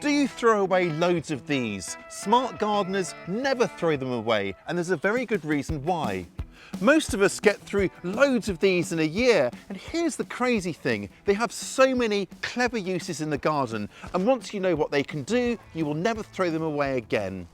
Do you throw away loads of these? Smart gardeners never throw them away, and there's a very good reason why. Most of us get through loads of these in a year, and here's the crazy thing. They have so many clever uses in the garden, and once you know what they can do, you will never throw them away again.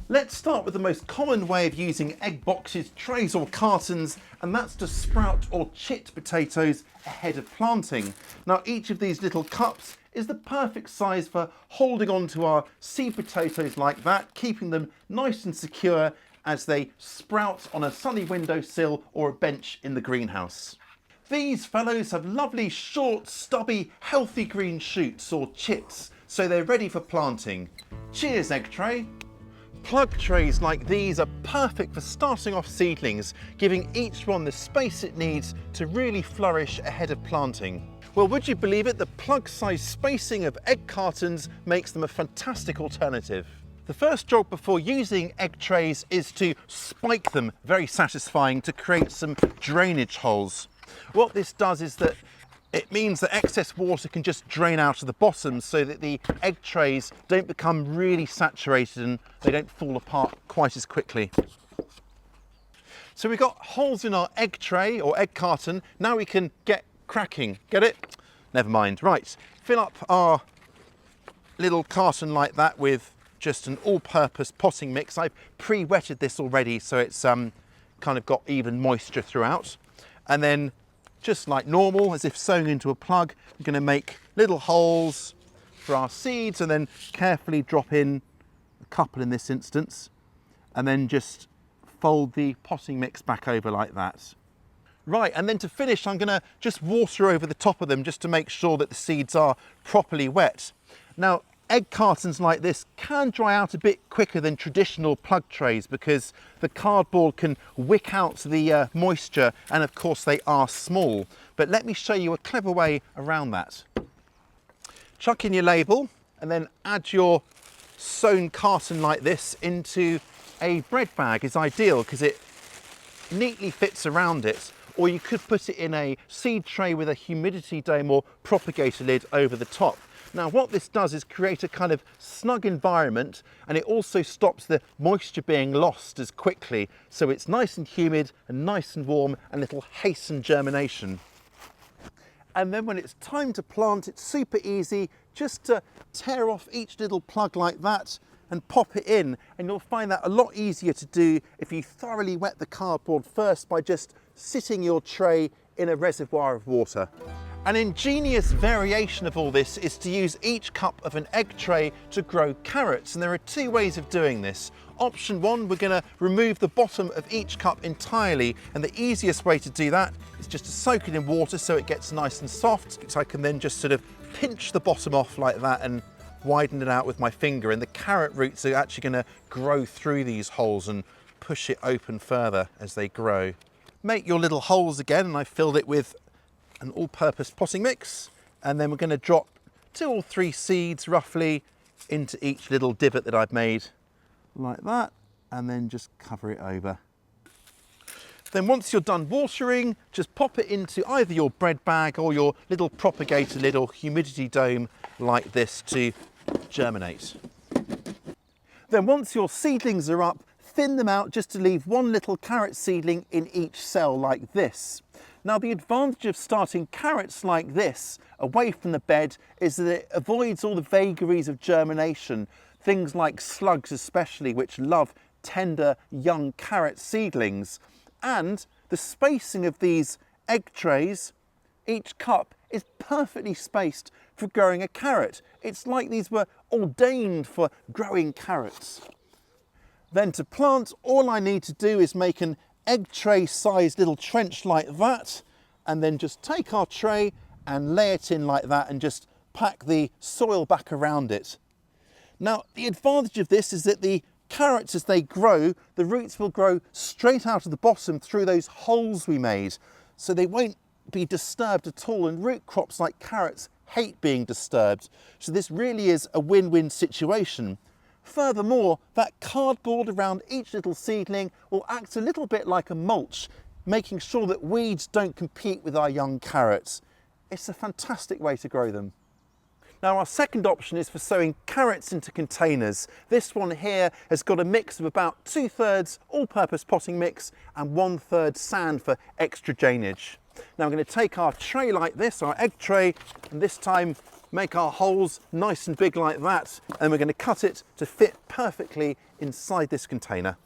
Let's start with the most common way of using egg boxes, trays or cartons, and that's to sprout or chit potatoes ahead of planting. Now each of these little cups is the perfect size for holding on to our seed potatoes like that, keeping them nice and secure as they sprout on a sunny windowsill or a bench in the greenhouse. These fellows have lovely short, stubby, healthy green shoots or chits, so they're ready for planting. Cheers, egg tray. Plug trays like these are perfect for starting off seedlings, giving each one the space it needs to really flourish ahead of planting. Well, would you believe it, the plug-size spacing of egg cartons makes them a fantastic alternative. The first job before using egg trays is to spike them, very satisfying, to create some drainage holes. What this does is that it means that excess water can just drain out of the bottom so that the egg trays don't become really saturated and they don't fall apart quite as quickly. So we've got holes in our egg tray or egg carton. Now we can get cracking. Get it? Never mind. Right, fill up our little carton like that with just an all-purpose potting mix. I've pre-wetted this already so it's kind of got even moisture throughout. And then just like normal, as if sewing into a plug, we're going to make little holes for our seeds and then carefully drop in a couple in this instance, and then just fold the potting mix back over like that. Right, and then to finish, I'm going to just water over the top of them just to make sure that the seeds are properly wet. Now, egg cartons like this can dry out a bit quicker than traditional plug trays because the cardboard can wick out the moisture, and of course they are small. But let me show you a clever way around that. Chuck in your label and then add your sewn carton like this into a bread bag is ideal because it neatly fits around it. Or you could put it in a seed tray with a humidity dome or propagator lid over the top. Now what this does is create a kind of snug environment, and it also stops the moisture being lost as quickly, so it's nice and humid and nice and warm, and it'll hasten germination. And then when it's time to plant, it's super easy just to tear off each little plug like that and pop it in, and you'll find that a lot easier to do if you thoroughly wet the cardboard first by just sitting your tray in a reservoir of water. An ingenious variation of all this is to use each cup of an egg tray to grow carrots, and there are two ways of doing this. Option one, we're going to remove the bottom of each cup entirely, and the easiest way to do that is just to soak it in water so it gets nice and soft. So I can then just sort of pinch the bottom off like that and widen it out with my finger, and the carrot roots are actually going to grow through these holes and push it open further as they grow. Make your little holes again, and I filled it with an all-purpose potting mix, and then we're going to drop 2 or 3 seeds roughly into each little divot that I've made like that, and then just cover it over. Then once you're done watering, just pop it into either your bread bag or your little propagator lid or humidity dome like this to germinate. Then once your seedlings are up, thin them out just to leave one little carrot seedling in each cell like this. Now the advantage of starting carrots like this away from the bed is that it avoids all the vagaries of germination, things like slugs especially, which love tender young carrot seedlings. And the spacing of these egg trays, each cup, is perfectly spaced for growing a carrot. It's like these were ordained for growing carrots. Then to plant, all I need to do is make an egg tray sized little trench like that, and then just take our tray and lay it in like that and just pack the soil back around it. Now the advantage of this is that the carrots, as they grow, the roots will grow straight out of the bottom through those holes we made, so they won't be disturbed at all, and root crops like carrots hate being disturbed, so this really is a win-win situation. Furthermore, that cardboard around each little seedling will act a little bit like a mulch, making sure that weeds don't compete with our young carrots. It's a fantastic way to grow them. Now our second option is for sowing carrots into containers. This one here has got a mix of about 2/3 all-purpose potting mix and 1/3 sand for extra drainage. Now I'm going to take our tray like this, our egg tray, and this time make our holes nice and big like that, and we're going to cut it to fit perfectly inside this container.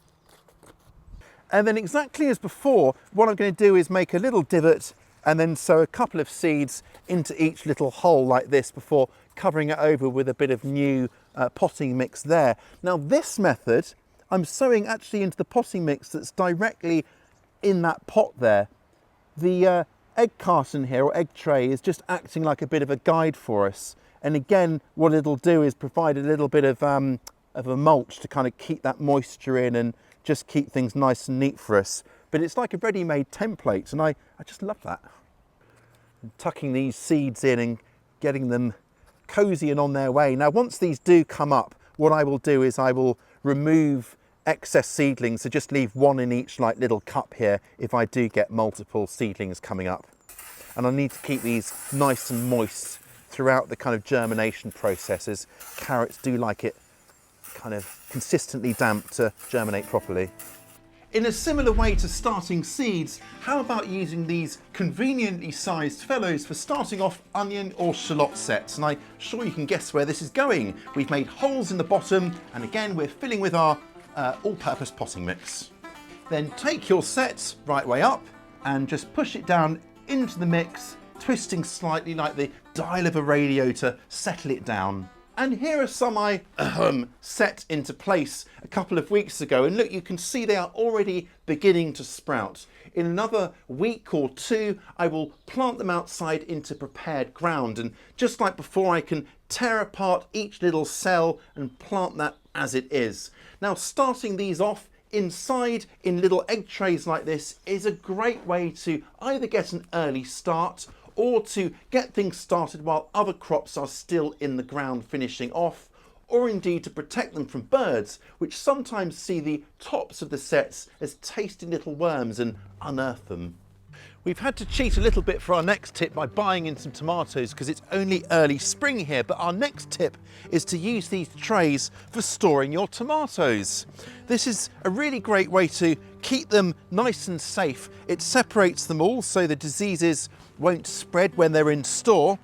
And then exactly as before, what I'm going to do is make a little divot and then sow a couple of seeds into each little hole like this before covering it over with a bit of new potting mix there. Now this method, I'm sowing actually into the potting mix that's directly in that pot there. The egg carton here, or egg tray, is just acting like a bit of a guide for us. And again, what it'll do is provide a little bit of a mulch to kind of keep that moisture in and just keep things nice and neat for us. But it's like a ready-made template, and I just love that. And tucking these seeds in and getting them cozy and on their way. Now, once these do come up, what I will do is I will remove excess seedlings, so just leave one in each like little cup here if I do get multiple seedlings coming up. And I need to keep these nice and moist throughout the kind of germination processes. Carrots do like it kind of consistently damp to germinate properly. In a similar way to starting seeds, how about using these conveniently sized fellows for starting off onion or shallot sets? And I'm sure you can guess where this is going. We've made holes in the bottom, and again we're filling with our all-purpose potting mix. Then take your set right way up and just push it down into the mix, twisting slightly like the dial of a radio to settle it down. And here are some I set into place a couple of weeks ago, and look, you can see they are already beginning to sprout. In another week or two, I will plant them outside into prepared ground, and just like before, I can tear apart each little cell and plant that as it is. Now, starting these off inside in little egg trays like this is a great way to either get an early start or to get things started while other crops are still in the ground finishing off, or indeed to protect them from birds, which sometimes see the tops of the sets as tasty little worms and unearth them. We've had to cheat a little bit for our next tip by buying in some tomatoes because it's only early spring here, but our next tip is to use these trays for storing your tomatoes. This is a really great way to keep them nice and safe. It separates them all so the diseases won't spread when they're in store,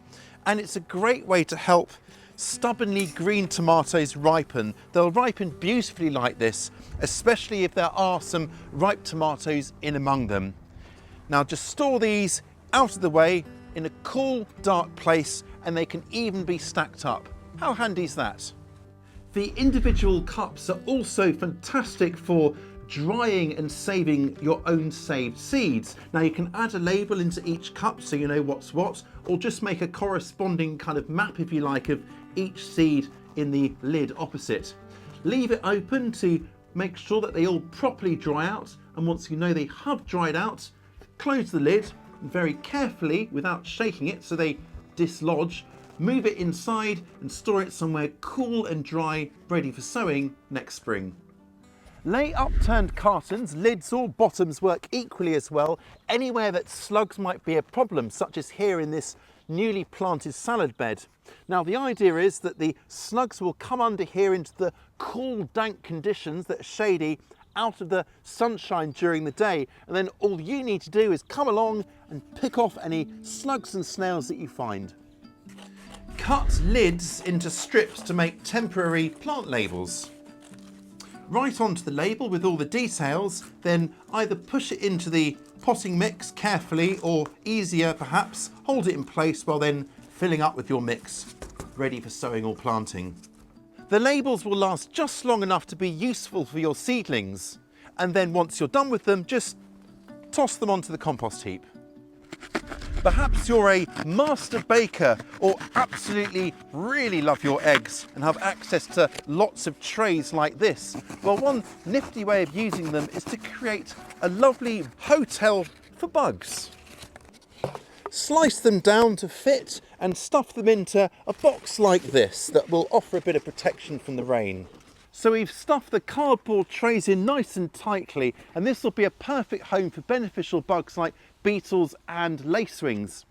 and it's a great way to help stubbornly green tomatoes ripen. They'll ripen beautifully like this, especially if there are some ripe tomatoes in among them. Now just store these out of the way in a cool, dark place, and they can even be stacked up. How handy is that? The individual cups are also fantastic for drying and saving your own saved seeds. Now you can add a label into each cup so you know what's what, or just make a corresponding kind of map, if you like, of each seed in the lid opposite. Leave it open to make sure that they all properly dry out, and once you know they have dried out, close the lid and very carefully, without shaking it so they dislodge, move it inside and store it somewhere cool and dry, ready for sowing next spring. Lay upturned cartons, lids or bottoms work equally as well anywhere that slugs might be a problem, such as here in this newly planted salad bed. Now the idea is that the slugs will come under here into the cool, dank conditions that are shady, out of the sunshine during the day, and then all you need to do is come along and pick off any slugs and snails that you find. Cut lids into strips to make temporary plant labels. Write onto the label with all the details, then either push it into the potting mix carefully, or easier perhaps, hold it in place while then filling up with your mix, ready for sowing or planting. The labels will last just long enough to be useful for your seedlings, and then once you're done with them, just toss them onto the compost heap. Perhaps you're a master baker or absolutely really love your eggs and have access to lots of trays like this. Well, one nifty way of using them is to create a lovely hotel for bugs. Slice them down to fit and stuff them into a box like this that will offer a bit of protection from the rain. So we've stuffed the cardboard trays in nice and tightly, and this will be a perfect home for beneficial bugs like beetles and lacewings.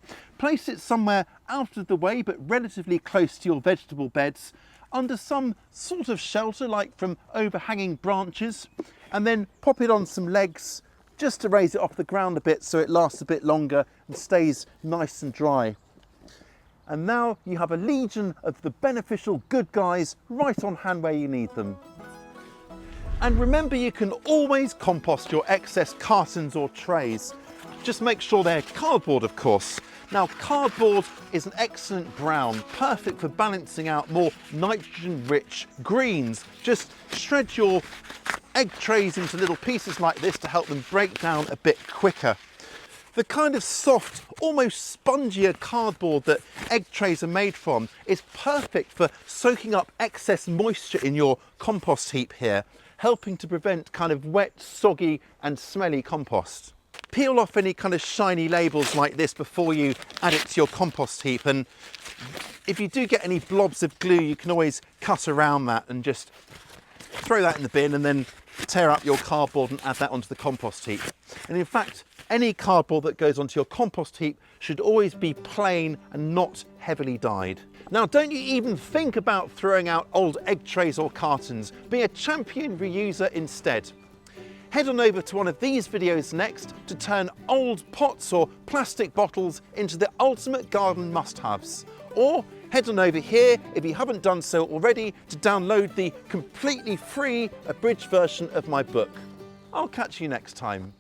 Place it somewhere out of the way but relatively close to your vegetable beds, under some sort of shelter like from overhanging branches, and then pop it on some legs just to raise it off the ground a bit so it lasts a bit longer and stays nice and dry. And now you have a legion of the beneficial good guys right on hand where you need them. And remember, you can always compost your excess cartons or trays. Just make sure they're cardboard, of course. Now, cardboard is an excellent brown, perfect for balancing out more nitrogen-rich greens. Just shred your egg trays into little pieces like this to help them break down a bit quicker. The kind of soft, almost spongier cardboard that egg trays are made from is perfect for soaking up excess moisture in your compost heap here, helping to prevent kind of wet, soggy and smelly compost. Peel off any kind of shiny labels like this before you add it to your compost heap, and if you do get any blobs of glue you can always cut around that and just throw that in the bin and then tear up your cardboard and add that onto the compost heap. And in fact, any cardboard that goes onto your compost heap should always be plain and not heavily dyed. Now, don't you even think about throwing out old egg trays or cartons. Be a champion reuser instead. Head on over to one of these videos next to turn old pots or plastic bottles into the ultimate garden must-haves. Or head on over here, if you haven't done so already, to download the completely free abridged version of my book. I'll catch you next time.